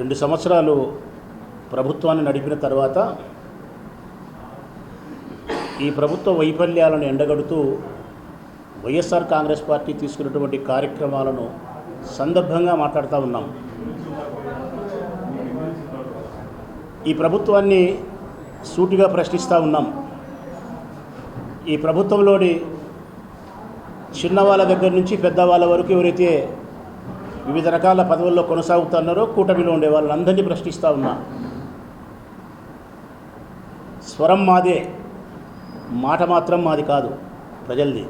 2 సంవత్సరాలు ప్రభుత్వాన్ని నడిపిన తర్వాత ఈ ప్రభుత్వ వైఫల్యాలను ఎండగడుతూ వైఎస్ఆర్ కాంగ్రెస్ పార్టీ తీసుకున్నటువంటి కార్యక్రమాలను సందర్భంగా మాట్లాడుతూ ఉన్నాం. ఈ ప్రభుత్వాన్ని సూటిగా ప్రశ్నిస్తూ ఉన్నాం. ఈ ప్రభుత్వంలోని చిన్నవాళ్ళ దగ్గర నుంచి పెద్దవాళ్ళ వరకు ఎవరైతే వివిధ రకాల పదవుల్లో కొనసాగుతున్నారో కూటమిలో ఉండే వాళ్ళందరినీ ప్రశ్నిస్తూ ఉన్నా. స్వరం మాదే, మాట మాత్రం మాది కాదు, ప్రజలది.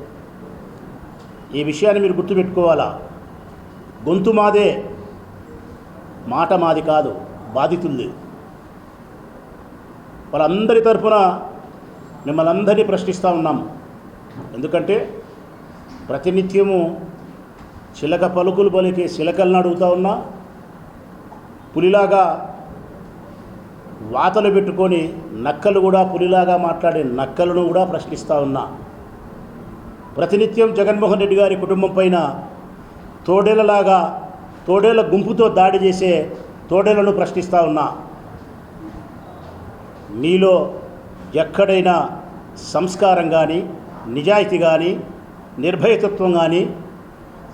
ఈ విషయాన్ని మీరు గుర్తుపెట్టుకోవాలా. గొంతు మాదే, మాట మాది కాదు, బాధితులది. వాళ్ళందరి తరఫున మిమ్మల్ని అందరినీ ప్రశ్నిస్తూ ఉన్నాం. ఎందుకంటే ప్రతినిత్యము చిలక పలుకులు పలికే చిలకలను అడుగుతూ ఉన్నా, పులిలాగా వాతలు పెట్టుకొని నక్కలు కూడా పులిలాగా మాట్లాడే నక్కలను కూడా ప్రశ్నిస్తూ ఉన్నా. ప్రతినిత్యం జగన్మోహన్ రెడ్డి గారి కుటుంబం పైన తోడేళ్ల గుంపుతో దాడి చేసే తోడేళ్లను ప్రశ్నిస్తూ ఉన్నా. మీలో ఎక్కడైనా సంస్కారం కానీ, నిజాయితీ కానీ, నిర్భయతత్వం కానీ,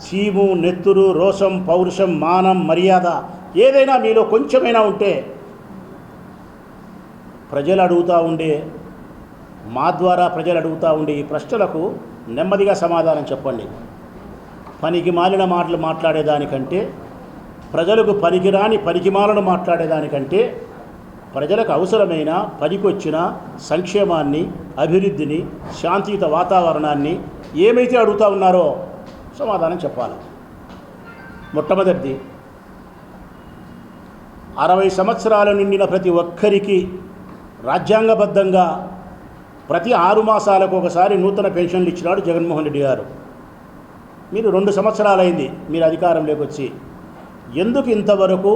చీము, నెత్తురు, రోషం, పౌరుషం, మానం, మర్యాద ఏదైనా మీలో కొంచెమైనా ఉంటే ప్రజలు అడుగుతూ ఉండే, మా ద్వారా ప్రజలు అడుగుతూ ఉండే ఈ ప్రశ్నలకు నెమ్మదిగా సమాధానం చెప్పండి. పనికి మాలిన మాటలు మాట్లాడేదానికంటే, ప్రజలకు పనికిరాని పనికిమాలను మాట్లాడేదానికంటే ప్రజలకు అవసరమైన పనికొచ్చిన సంక్షేమాన్ని, అభివృద్ధిని, శాంతియుత వాతావరణాన్ని ఏమైతే అడుగుతూ ఉన్నారో సమాధానం చెప్పాలి. మొట్టమొదటిది, 60 సంవత్సరాలు నిండిన ప్రతి ఒక్కరికి రాజ్యాంగబద్ధంగా ప్రతి 6 మాసాలకు ఒకసారి నూతన పెన్షన్లు ఇచ్చినాడు జగన్మోహన్ రెడ్డి గారు. మీరు 2 సంవత్సరాలైంది మీరు అధికారంలోకి వచ్చి. ఎందుకు ఇంతవరకు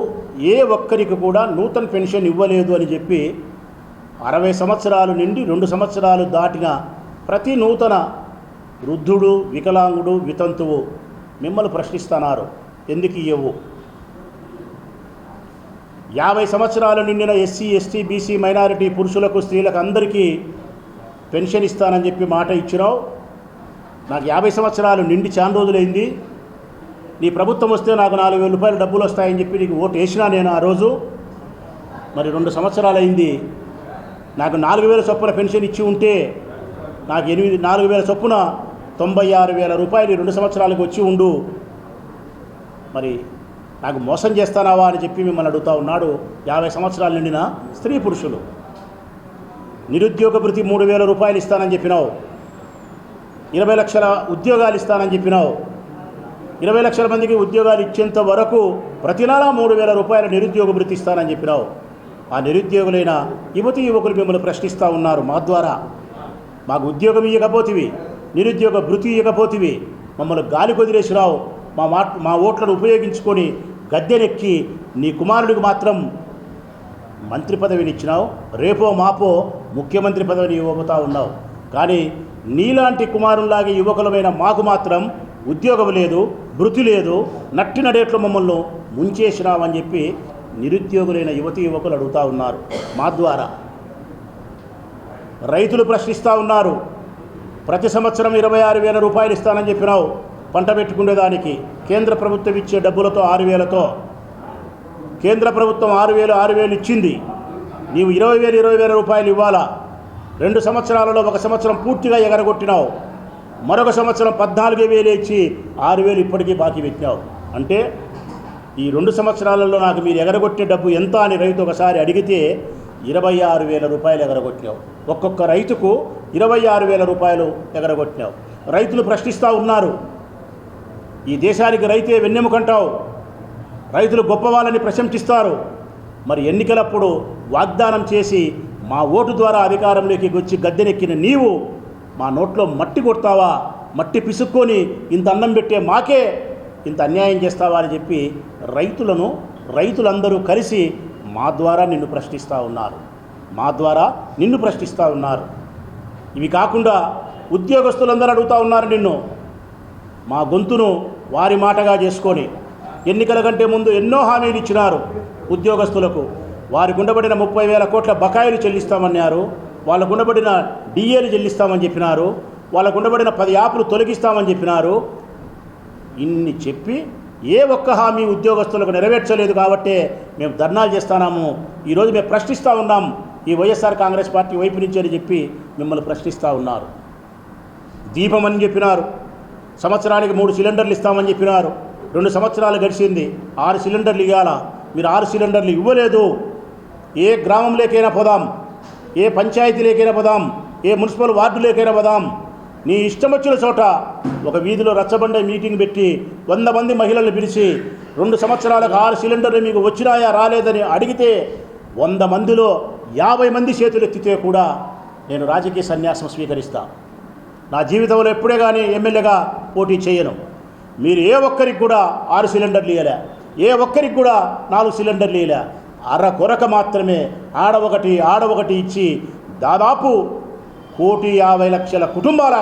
ఏ ఒక్కరికి కూడా నూతన పెన్షన్ ఇవ్వలేదు అని చెప్పి 60 సంవత్సరాలు నిండి 2 సంవత్సరాలు దాటిన ప్రతి నూతన వృద్ధుడు, వికలాంగుడు, వితంతువు మిమ్మల్ని ప్రశ్నిస్తున్నారు, ఎందుకు ఇవ్వవు? 50 సంవత్సరాలు నిండిన ఎస్సీ, ఎస్టీ, బీసీ, మైనారిటీ పురుషులకు, స్త్రీలకు అందరికీ పెన్షన్ ఇస్తానని చెప్పి మాట ఇచ్చినావు. నాకు 50 సంవత్సరాలు నిండి చాలా రోజులైంది. నీ ప్రభుత్వం వస్తే నాకు 4,000 రూపాయలు డబ్బులు వస్తాయని చెప్పి నీకు ఓటు వేసినా నేను ఆ రోజు. మరి 2 సంవత్సరాలు అయింది. నాకు 4,000 చొప్పున పెన్షన్ ఇచ్చి ఉంటే నాకు 4,000 చొప్పున 96,000 రూపాయలు 2 సంవత్సరాలకు వచ్చి ఉండు. మరి నాకు మోసం చేస్తానావా అని చెప్పి మిమ్మల్ని అడుగుతూ ఉన్నాడు 50 సంవత్సరాలు నిండిన స్త్రీ పురుషులు. నిరుద్యోగ భృతి 3,000 రూపాయలు ఇస్తానని చెప్పినావు. 20 లక్షల ఉద్యోగాలు ఇస్తానని చెప్పినావు. 20 లక్షల మందికి ఉద్యోగాలు ఇచ్చేంత వరకు ప్రతి నెల 3,000 రూపాయల నిరుద్యోగ భృతి ఇస్తానని చెప్పినావు. ఆ నిరుద్యోగులైన యువతి యువకులు మిమ్మల్ని ప్రశ్నిస్తూ ఉన్నారు. మా ద్వారా మాకు ఉద్యోగం ఇవ్వకపోతివి, నిరుద్యోగ భృతి ఇవ్వకపోతివి, మమ్మల్ని గాలి కొదిలేసినావు. మా ఓట్లను ఉపయోగించుకొని గద్దెనెక్కి నీ కుమారుడికి మాత్రం మంత్రి పదవిని ఇచ్చినావు. రేపో మాపో ముఖ్యమంత్రి పదవిని ఇవ్వబోతా ఉన్నావు. కానీ నీలాంటి కుమారుల్లాగే యువకులమైన మాకు మాత్రం ఉద్యోగం లేదు, భృతి లేదు, నట్టి నడేట్లు మమ్మల్ని ముంచేసినావని చెప్పి నిరుద్యోగులైన యువతి యువకులు అడుగుతూ ఉన్నారు. మా ద్వారా రైతులు ప్రశ్నిస్తూ ఉన్నారు. ప్రతి సంవత్సరం 26,000 రూపాయలు ఇస్తానని చెప్పినావు పంట పెట్టుకునేదానికి. కేంద్ర ప్రభుత్వం ఇచ్చే డబ్బులతో 6,000తో కేంద్ర ప్రభుత్వం 6,000 ఇచ్చింది. నీవు 20,000 రూపాయలు ఇవ్వాలా. 2 సంవత్సరాలలో 1 సంవత్సరం పూర్తిగా ఎగరగొట్టినావు. మరొక సంవత్సరం 14,000 ఇచ్చి 6,000 ఇప్పటికీ బాకీ పెట్టినావు. అంటే ఈ 2 సంవత్సరాలలో నాకు మీరు ఎగరగొట్టే డబ్బు ఎంత అని రైతు ఒకసారి అడిగితే 26,000 రూపాయలు ఎగరగొట్టినావు. ఒక్కొక్క రైతుకు 26,000 రూపాయలు ఎగరగొట్టినావు. రైతులు ప్రశ్నిస్తూ ఉన్నారు. ఈ దేశానికి రైతే వెన్నెముకంటావు. రైతులు గొప్పవాళ్ళని ప్రశంసిస్తారు. మరి ఎన్నికలప్పుడు వాగ్దానం చేసి మా ఓటు ద్వారా అధికారంలోకి వచ్చి గద్దెనెక్కిన నీవు మా నోట్లో మట్టి కొడతావా? మట్టి పిసుక్కొని ఇంత అన్నం పెట్టే మాకే ఇంత అన్యాయం చేస్తావా అని చెప్పి రైతులందరూ కలిసి మా ద్వారా నిన్ను ప్రశ్నిస్తూ ఉన్నారు. ఇవి కాకుండా ఉద్యోగస్తులందరూ అడుగుతూ ఉన్నారు నిన్ను. మా గొంతును వారి మాటగా చేసుకొని ఎన్నికల కంటే ముందు ఎన్నో హామీలు ఇచ్చినారు. ఉద్యోగస్తులకు వారికి ఉండబడిన 30,000 కోట్ల బకాయిలు చెల్లిస్తామన్నారు. వాళ్ళకు ఉండబడిన డిఏలు చెల్లిస్తామని చెప్పినారు. వాళ్ళకు ఉండబడిన 10 యాప్లు తొలగిస్తామని చెప్పినారు. ఇన్ని చెప్పి ఏ ఒక్క హామీ ఉద్యోగస్తులకు నెరవేర్చలేదు కాబట్టే మేము ధర్నాలు చేస్తున్నాము. ఈరోజు మేము ప్రశ్నిస్తూ ఉన్నాం. ఈ వైఎస్ఆర్ కాంగ్రెస్ పార్టీ వైపు నుంచి అని చెప్పి మిమ్మల్ని ప్రశ్నిస్తూ ఉన్నారు. దీపం అని చెప్పినారు, సంవత్సరానికి 3 సిలిండర్లు ఇస్తామని చెప్పినారు. 2 సంవత్సరాలు గడిచింది, 6 సిలిండర్లు ఇవ్వాలా. మీరు 6 సిలిండర్లు ఇవ్వలేదు. ఏ గ్రామంలోకైనా పోదాం, ఏ పంచాయతీలోకైనా పోదాం, ఏ మున్సిపల్ వార్డులోకైనా పోదాం, నీ ఇష్టం వచ్చిన చోట ఒక వీధిలో రచ్చబండ మీటింగ్ పెట్టి 100 మంది మహిళలను పిలిచి 2 సంవత్సరాలకు 6 సిలిండర్లు మీకు వచ్చినాయా రాలేదని అడిగితే 100 మందిలో 50 మంది చేతులు ఎత్తితే కూడా నేను రాజకీయ సన్యాసం స్వీకరిస్తా. నా జీవితంలో ఎప్పుడే కానీ ఎమ్మెల్యేగా పోటీ చేయను. మీరు ఏ ఒక్కరికి కూడా 6 సిలిండర్లు ఇవ్వలే, ఏ ఒక్కరికి కూడా 4 సిలిండర్లు ఇవ్వలే. అర కొరక మాత్రమే ఆడొకటి ఇచ్చి దాదాపు 1,50,00,000 కుటుంబాల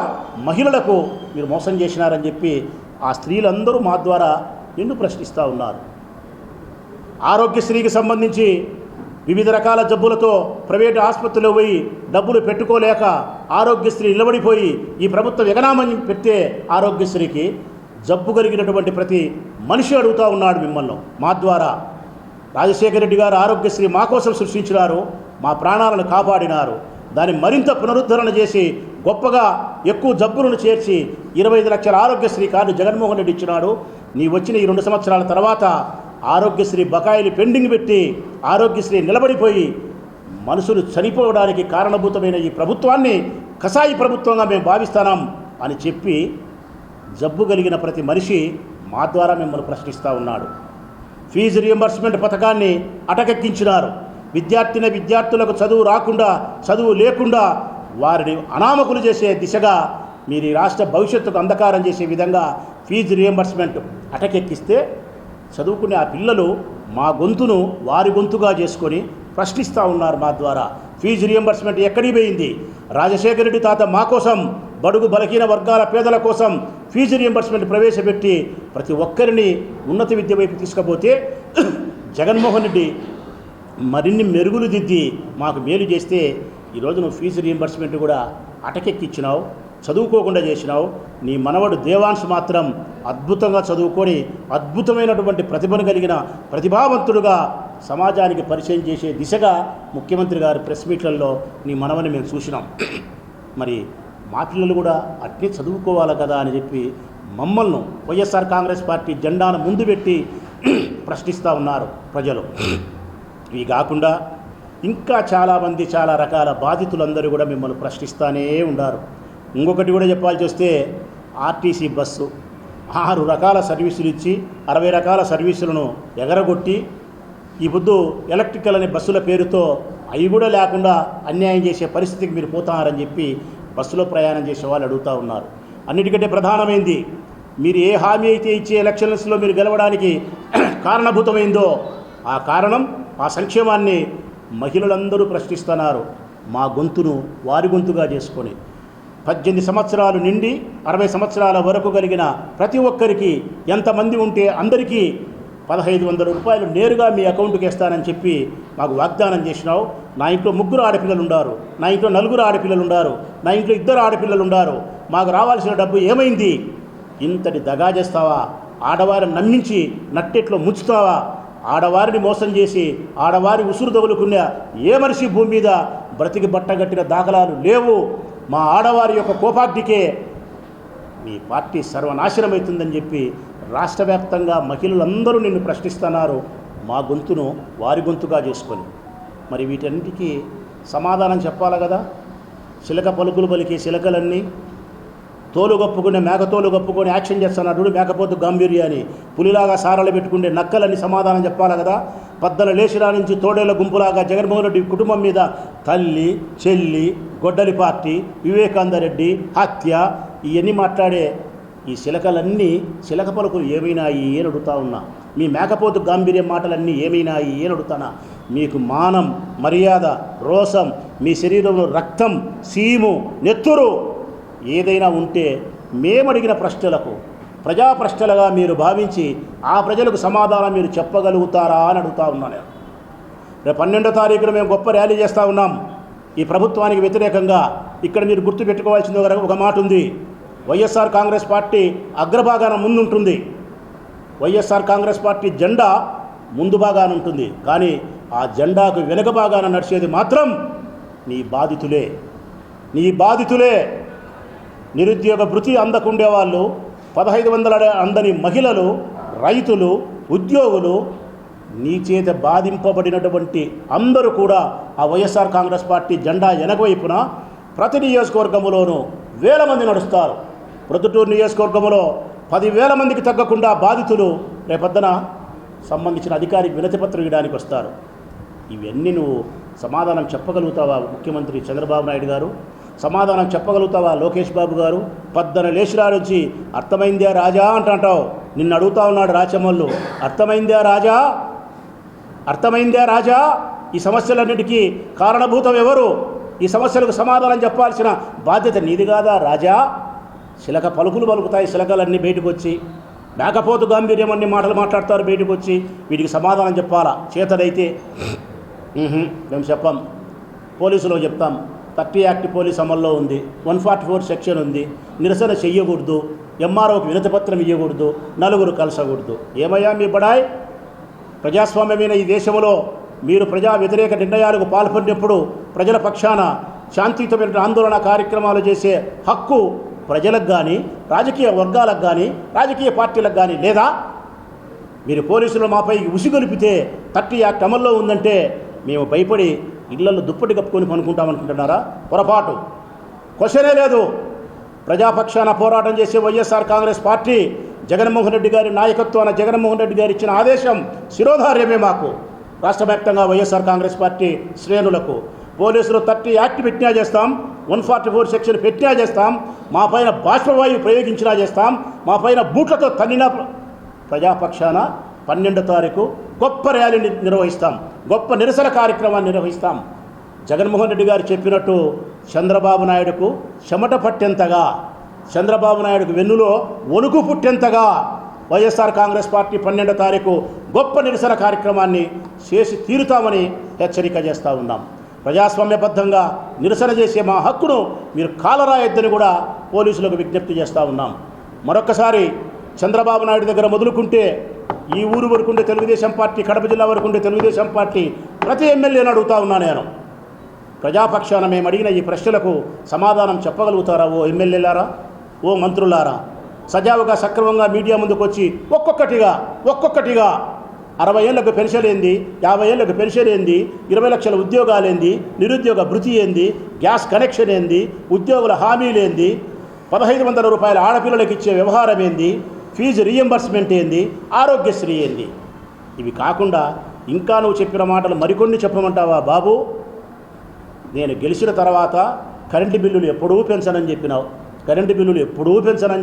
మహిళలకు మీరు మోసం చేసినారని చెప్పి ఆ స్త్రీలందరూ మా ద్వారా నిన్ను ప్రశ్నిస్తూ ఉన్నారు. ఆరోగ్యశ్రీకి సంబంధించి వివిధ రకాల జబ్బులతో ప్రైవేటు ఆసుపత్రిలో పోయి డబ్బులు పెట్టుకోలేక ఆరోగ్యశ్రీ నిలబడిపోయి ఈ ప్రభుత్వం ఎగనామని పెట్టే ఆరోగ్యశ్రీకి జబ్బు కలిగినటువంటి ప్రతి మనిషి అడుగుతూ ఉన్నాడు మిమ్మల్ని. మా ద్వారా రాజశేఖర రెడ్డి గారు ఆరోగ్యశ్రీ మా కోసం సృష్టించినారు, మా ప్రాణాలను కాపాడినారు. దాన్ని మరింత పునరుద్ధరణ చేసి గొప్పగా ఎక్కువ జబ్బులను చేర్చి 25 లక్షల ఆరోగ్యశ్రీ కార్డు జగన్మోహన్ రెడ్డి ఇచ్చినాడు. నీ వచ్చిన ఈ 2 సంవత్సరాల తర్వాత ఆరోగ్యశ్రీ బకాయిలు పెండింగ్ పెట్టి ఆరోగ్యశ్రీ నిలబడిపోయి మనుషులు చనిపోవడానికి కారణభూతమైన ఈ ప్రభుత్వాన్ని కసాయి ప్రభుత్వంగా మేము భావిస్తున్నాం అని చెప్పి జబ్బు కలిగిన ప్రతి మనిషి మా ద్వారా మిమ్మల్ని ప్రశ్నిస్తూ ఉన్నాడు. ఫీజు రియంబర్స్మెంట్ పథకాన్ని అటకెక్కించినారు. విద్యార్థులకు చదువు రాకుండా, చదువు లేకుండా వారిని అనామకులు చేసే దిశగా మీరు ఈ రాష్ట్ర భవిష్యత్తుకు అంధకారం చేసే విధంగా ఫీజు రియంబర్స్మెంట్ అటకెక్కిస్తే చదువుకునే ఆ పిల్లలు మా గొంతును వారి గొంతుగా చేసుకొని ప్రశ్నిస్తూ ఉన్నారు. మా ద్వారా ఫీజు రియంబర్స్మెంట్ ఎక్కడికి పోయింది? రాజశేఖర రెడ్డి తాత మా కోసం, బడుగు బలహీన వర్గాల పేదల కోసం ఫీజు రియంబర్స్మెంట్ ప్రవేశపెట్టి ప్రతి ఒక్కరిని ఉన్నత విద్య వైపు తీసుకుపోతే జగన్మోహన్ రెడ్డి మరిన్ని మెరుగులు దిద్ది మాకు మేలు చేస్తే ఈరోజు నువ్వు ఫీజు రియంబర్స్మెంట్ కూడా అటకెక్కిచ్చినావు, చదువుకోకుండా చేసినావు. నీ మనవడు దేవాంశ్ మాత్రం అద్భుతంగా చదువుకొని అద్భుతమైనటువంటి ప్రతిభను కలిగిన ప్రతిభావంతుడుగా సమాజానికి పరిచయం చేసే దిశగా ముఖ్యమంత్రి గారి ప్రెస్ మీట్లలో నీ మనవని మేము చూసినాం. మరి మా పిల్లలు కూడా అట్నే చదువుకోవాలి కదా అని చెప్పి మమ్మల్ని వైఎస్ఆర్ కాంగ్రెస్ పార్టీ జెండాను ముందు పెట్టి ప్రశ్నిస్తూ ఉన్నారు ప్రజలు. ఇవి కాకుండా ఇంకా చాలామంది చాలా రకాల బాధితులందరూ కూడా మిమ్మల్ని ప్రశ్నిస్తూనే ఉన్నారు. ఇంకొకటి కూడా చెప్పాల్సి వస్తే ఆర్టీసీ బస్సు 6 రకాల సర్వీసులు ఇచ్చి 60 రకాల సర్వీసులను ఎగరగొట్టి ఈ పొద్దు ఎలక్ట్రికల్ అనే బస్సుల పేరుతో అవి కూడా లేకుండా అన్యాయం చేసే పరిస్థితికి మీరు పోతారని చెప్పి బస్సులో ప్రయాణం చేసే వాళ్ళు అడుగుతూ ఉన్నారు. అన్నిటికంటే ప్రధానమైంది, మీరు ఏ హామీ అయితే ఇచ్చే ఎలక్షన్స్లో మీరు గెలవడానికి కారణభూతమైందో ఆ కారణం, ఆ సంక్షేమాన్ని మహిళలందరూ ప్రశ్నిస్తున్నారు. మా గొంతును వారి గొంతుగా చేసుకొని 18 సంవత్సరాలు నుండి 60 సంవత్సరాల వరకు కలిగిన ప్రతి ఒక్కరికి ఎంతమంది ఉంటే అందరికీ 1,500 రూపాయలు నేరుగా మీ అకౌంట్కి వేస్తానని చెప్పి మాకు వాగ్దానం చేసినావు. నా ఇంట్లో 3 ఆడపిల్లలు ఉన్నారు, నా ఇంట్లో 4 ఆడపిల్లలు ఉన్నారు, నా ఇంట్లో 2 ఆడపిల్లలు ఉన్నారు. మాకు రావాల్సిన డబ్బు ఏమైంది? ఇంతటి దగా చేస్తావా? ఆడవారిని నమ్మించి నట్టెట్లో ముంచుతావా? ఆడవారిని మోసం చేసి ఆడవారి ఉసురు తగులుకున్న ఏ మనిషి భూమి మీద బ్రతికి బట్టగట్టిన దాఖలాలు లేవు. మా ఆడవారి యొక్క కోపాగ్నికే మీ పార్టీ సర్వనాశనమవుతుందని చెప్పి రాష్ట్ర వ్యాప్తంగా మహిళలందరూ నిన్ను ప్రశ్నిస్తున్నారు, మా గొంతును వారి గొంతుగా చేసుకొని. మరి వీటన్నిటికీ సమాధానం చెప్పాలి కదా. చిలక పలుకులు పలికే చిలకలన్నీ తోలు కప్పుకునే మేకతోలు కప్పుకొని యాక్షన్ చేస్తున్నప్పుడు మేకపోతు గాంభీర్యాన్ని పులిలాగా సారలు పెట్టుకునే నక్కలని సమాధానం చెప్పాలి కదా. పద్దల లేచిరా నుంచి తోడేళ్ల గుంపులాగా జగన్మోహన్ రెడ్డి కుటుంబం మీద తల్లి, చెల్లి, గొడ్డలి పార్టీ, వివేకానందరెడ్డి హత్య ఇవన్నీ మాట్లాడే ఈ చిలకలన్నీ చిలక పలుకులు ఏమైనాయి అని అడుగుతా ఉన్నా. మీ మేకపోతు గాంభీర్యం మాటలన్నీ ఏమైనాయి అని అడుగుతానా. మీకు మానం, మర్యాద, రోసం, మీ శరీరంలో రక్తం, సీము, నెత్తురు ఏదైనా ఉంటే మేమడిగిన ప్రశ్నలకు ప్రజా ప్రశ్నలుగా మీరు భావించి ఆ ప్రజలకు సమాధానం మీరు చెప్పగలుగుతారా అని అడుగుతా ఉన్నాను. రేపు 12వ తారీఖున మేము గొప్ప ర్యాలీ చేస్తూ ఉన్నాం ఈ ప్రభుత్వానికి వ్యతిరేకంగా. ఇక్కడ మీరు గుర్తుపెట్టుకోవాల్సింది ఒక మాట ఉంది. వైఎస్ఆర్ కాంగ్రెస్ పార్టీ అగ్రభాగాన ముందుంటుంది. వైఎస్ఆర్ కాంగ్రెస్ పార్టీ జెండా ముందు భాగాన ఉంటుంది. కానీ ఆ జెండాకు వెనుక భాగాన నడిచేది మాత్రం నీ బాధితులే. నిరుద్యోగ భృతి అందకుండేవాళ్ళు, 1500 అందని మహిళలు, రైతులు, ఉద్యోగులు, నీ చేత బాధింపబడినటువంటి అందరూ కూడా ఆ వైఎస్ఆర్ కాంగ్రెస్ పార్టీ జెండా వెనకవైపున ప్రతి నియోజకవర్గంలోనూ వేల మంది నడుస్తారు. ప్రొద్దుటూరు నియోజకవర్గంలో 10,000 మందికి తగ్గకుండా బాధితులు రేపొద్దున సంబంధించిన అధికారికి వినతిపత్రం ఇవ్వడానికి వస్తారు. ఇవన్నీ నువ్వు సమాధానం చెప్పగలుగుతావా ముఖ్యమంత్రి చంద్రబాబు నాయుడు గారు? సమాధానం చెప్పగలుగుతావా లోకేష్ బాబు గారు? పద్దన లేచిరా నుంచి అర్థమైందే రాజా అంటావు. నిన్ను అడుగుతా ఉన్నాడు రాచమల్లు, అర్థమైందే రాజా? ఈ సమస్యలన్నిటికీ కారణభూతం ఎవరు? ఈ సమస్యలకు సమాధానం చెప్పాల్సిన బాధ్యత నీది కాదా రాజా? శిలక పలుకులు పలుకుతాయి, శిలకలన్నీ బయటకు వచ్చి మేకపోతు గాంభీర్యం అన్ని మాటలు మాట్లాడతారు బయటకు వచ్చి. వీటికి సమాధానం చెప్పాలా? చేతనైతే మేము చెప్పాం, పోలీసులో చెప్తాం. 30 యాక్ట్ పోలీస్ అమల్లో ఉంది, 144 సెక్షన్ ఉంది. నిరసన చెయ్యకూడదు, ఎంఆర్ఓకి వినతిపత్రం ఇవ్వకూడదు, నలుగురు కలసకూడదు. ఏమయ్యా మీ బడాయ్? ప్రజాస్వామ్యమైన ఈ దేశంలో మీరు ప్రజా వ్యతిరేక నిర్ణయాలకు పాల్పడినప్పుడు ప్రజల పక్షాన శాంతియుతమైన ఆందోళన కార్యక్రమాలు చేసే హక్కు ప్రజలకు కానీ, రాజకీయ వర్గాలకు కానీ, రాజకీయ పార్టీలకు కానీ లేదా? మీరు పోలీసులు మాపై ఉసిగొలిపితే 30 యాక్ట్ అమల్లో ఉందంటే మేము భయపడి ఇళ్లలో దుప్పటి కప్పుకొని పనుకుంటామనుకుంటున్నారా? పొరపాటు, క్వశ్చనే లేదు. ప్రజాపక్షాన పోరాటం చేసే వైఎస్ఆర్ కాంగ్రెస్ పార్టీ జగన్మోహన్ రెడ్డి గారి నాయకత్వాన జగన్మోహన్ రెడ్డి గారు ఇచ్చిన ఆదేశం శిరోధార్యమే మాకు. రాష్ట్ర వ్యాప్తంగా వైఎస్ఆర్ కాంగ్రెస్ పార్టీ శ్రేణులకు పోలీసులు 30 యాక్ట్ పెట్టినా చేస్తాం, 144 సెక్షన్ పెట్టినా చేస్తాం, మా పైన బాష్పవాయువు ప్రయోగించినా చేస్తాం, మా పైన బూట్లతో తన్నినా ప్రజాపక్షాన 12వ తారీఖు గొప్ప ర్యాలీ నిర్వహిస్తాం, గొప్ప నిరసన కార్యక్రమాన్ని నిర్వహిస్తాం. జగన్మోహన్ రెడ్డి గారు చెప్పినట్టు చంద్రబాబు నాయుడుకు చెమట పట్టేంతగా, చంద్రబాబు నాయుడుకు వెన్నులో వణుకు పుట్టేంతగా వైఎస్ఆర్ కాంగ్రెస్ పార్టీ 12వ తారీఖు గొప్ప నిరసన కార్యక్రమాన్ని చేసి తీరుతామని హెచ్చరిక చేస్తూ ఉన్నాం. ప్రజాస్వామ్యబద్ధంగా నిరసన చేసే మా హక్కును మీరు కాలరాయొద్దని కూడా పోలీసులకు విజ్ఞప్తి చేస్తూ ఉన్నాం. మరొక్కసారి చంద్రబాబు నాయుడు దగ్గర మొదలుకుంటే ఈ ఊరు వరకు ఉండే తెలుగుదేశం పార్టీ, కడప జిల్లా వరకు ఉండే తెలుగుదేశం పార్టీ ప్రతి ఎమ్మెల్యేని అడుగుతా ఉన్నా నేను. ప్రజాపక్షాన మేము అడిగిన ఈ ప్రశ్నలకు సమాధానం చెప్పగలుగుతారా ఓ ఎమ్మెల్యేలారా, ఓ మంత్రులారా? సజావుగా సక్రమంగా మీడియా ముందుకు వచ్చి ఒక్కొక్కటిగా 60 ఏళ్లకు పెన్షన్ ఏంది, 50 ఏళ్లకు పెన్షన్ ఏంది, 20 లక్షల ఉద్యోగాలేంది, నిరుద్యోగ భృతి ఏంది, గ్యాస్ కనెక్షన్ ఏంది, ఉద్యోగుల హామీలేంది, 1500 రూపాయల ఆడపిల్లలకు ఇచ్చే వ్యవహారం ఏంది, ఫీజు రీఎంబర్స్మెంట్ ఏంది, ఆరోగ్యశ్రీ ఏంది? ఇవి కాకుండా ఇంకా నువ్వు చెప్పిన మాటలు మరికొన్ని చెప్పమంటావా బాబు? నేను గెలిచిన తర్వాత కరెంటు బిల్లులు ఎప్పుడూ పెంచనని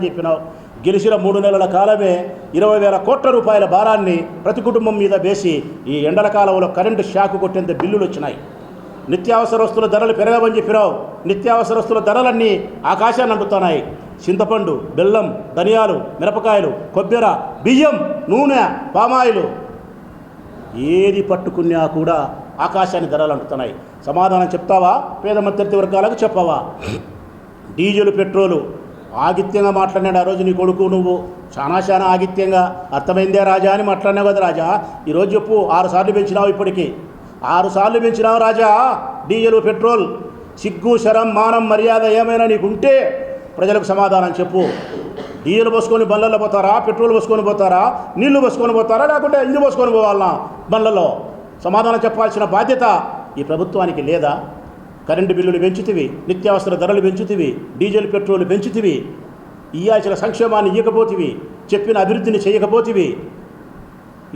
చెప్పినావు, గెలిచిన 3 నెలల కాలమే 20,000 కోట్ల రూపాయల భారాన్ని ప్రతి కుటుంబం మీద వేసి ఈ ఎండల కాలంలో కరెంటు షాకు కొట్టేంత బిల్లులు వచ్చినాయి. నిత్యావసర వస్తువుల ధరలు పెరగవని చెప్పినావు, నిత్యావసర వస్తువుల ధరలన్నీ ఆకాశాన్ని అంటుతున్నాయి. చింతపండు, బెల్లం, ధనియాలు, మిరపకాయలు, కొబ్బెర, బియ్యం, నూనె, పామాయిలు ఏది పట్టుకున్నా కూడా ఆకాశాన్ని ధరలు అంటుతున్నాయి. సమాధానం చెప్తావా? పేద మధ్యవర్తి వర్గాలకు చెప్పవా? డీజిల్, పెట్రోలు ఆగిత్యంగా మాట్లాడినాడు ఆ రోజు నీ కొడుకు. నువ్వు చాలా ఆగిత్యంగా అర్థమైందే రాజా అని మాట్లాడినావు కదా రాజా. ఈరోజు చెప్పు, 6 సార్లు పెంచినావు, ఇప్పటికీ 6 సార్లు పెంచినావు రాజా డీజిల్, పెట్రోల్. సిగ్గు, శరం, మానం, మర్యాద ఏమైనా నీకుంటే ప్రజలకు సమాధానం చెప్పు. డీజిల్ పోసుకొని బండ్లలో పోతారా? పెట్రోల్ పోసుకొని పోతారా? నీళ్లు పోసుకొని పోతారా? లేకుంటే ఇంజు పోసుకొని పోవాలన్నా బండ్లలో? సమాధానం చెప్పాల్సిన బాధ్యత ఈ ప్రభుత్వానికి లేదా? కరెంటు బిల్లులు పెంచుతివి, నిత్యావసర ధరలు పెంచుతివి, డీజిల్, పెట్రోల్ పెంచుతివి, ఇయ్యాల్సిన సంక్షేమాన్ని ఇవ్వకపోతివి, చెప్పిన అభివృద్ధిని చేయకపోతివి.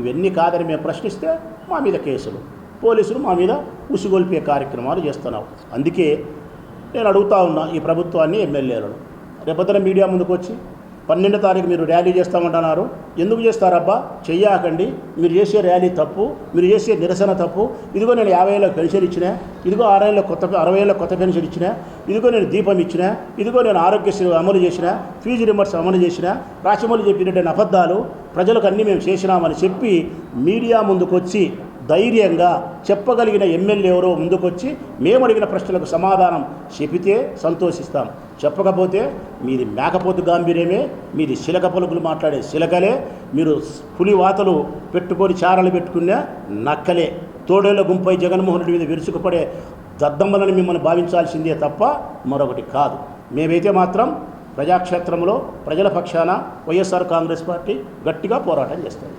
ఇవన్నీ కాదని మేము ప్రశ్నిస్తే మా మీద కేసులు, పోలీసులు మా మీద ఉసిగొల్పే కార్యక్రమాలు చేస్తున్నావు. అందుకే నేను అడుగుతా ఉన్నా ఈ ప్రభుత్వాన్ని, ఎమ్మెల్యేలను, రేపొద్దున మీడియా ముందుకు వచ్చి 12వ తారీఖు మీరు ర్యాలీ చేస్తామంటున్నారు. ఎందుకు చేస్తారబ్బా? చెయ్యాకండి. మీరు చేసే ర్యాలీ తప్పు, మీరు చేసే నిరసన తప్పు. ఇదిగో నేను 50 ఏళ్ళకు పెన్షన్ ఇచ్చినా, ఇదిగో 60 ఏళ్ళకు కొత్త పెన్షన్ ఇచ్చినా, ఇదిగో నేను దీపం ఇచ్చినా, ఇదిగో నేను ఆరోగ్యశ్రీ అమలు చేసిన, ఫీజు రిమర్స్ అమలు చేసిన, రాచమల్లి చెప్పినట్టు అబద్ధాలు ప్రజలకు అన్నీ మేము చేసినామని చెప్పి మీడియా ముందుకు వచ్చి ధైర్యంగా చెప్పగలిగిన ఎమ్మెల్యే ఎవరో ముందుకొచ్చి మేము అడిగిన ప్రశ్నలకు సమాధానం చెబితే సంతోషిస్తాం. చెప్పకపోతే మీది మేకపోతు గాంభీర్యమే, మీది శిలక పలుకులు మాట్లాడే శిలకలే, మీరు పులి వాతలు పెట్టుకొని చారలు పెట్టుకునే నక్కలే, తోడేళ్ల గుంపై జగన్మోహన్ రెడ్డి మీద విరుచుకుపడే దద్దమ్మలను మిమ్మల్ని భావించాల్సిందే తప్ప మరొకటి కాదు. మేమైతే మాత్రం ప్రజాక్షేత్రంలో ప్రజల పక్షాన వైఎస్ఆర్ కాంగ్రెస్ పార్టీ గట్టిగా పోరాటం చేస్తుంది.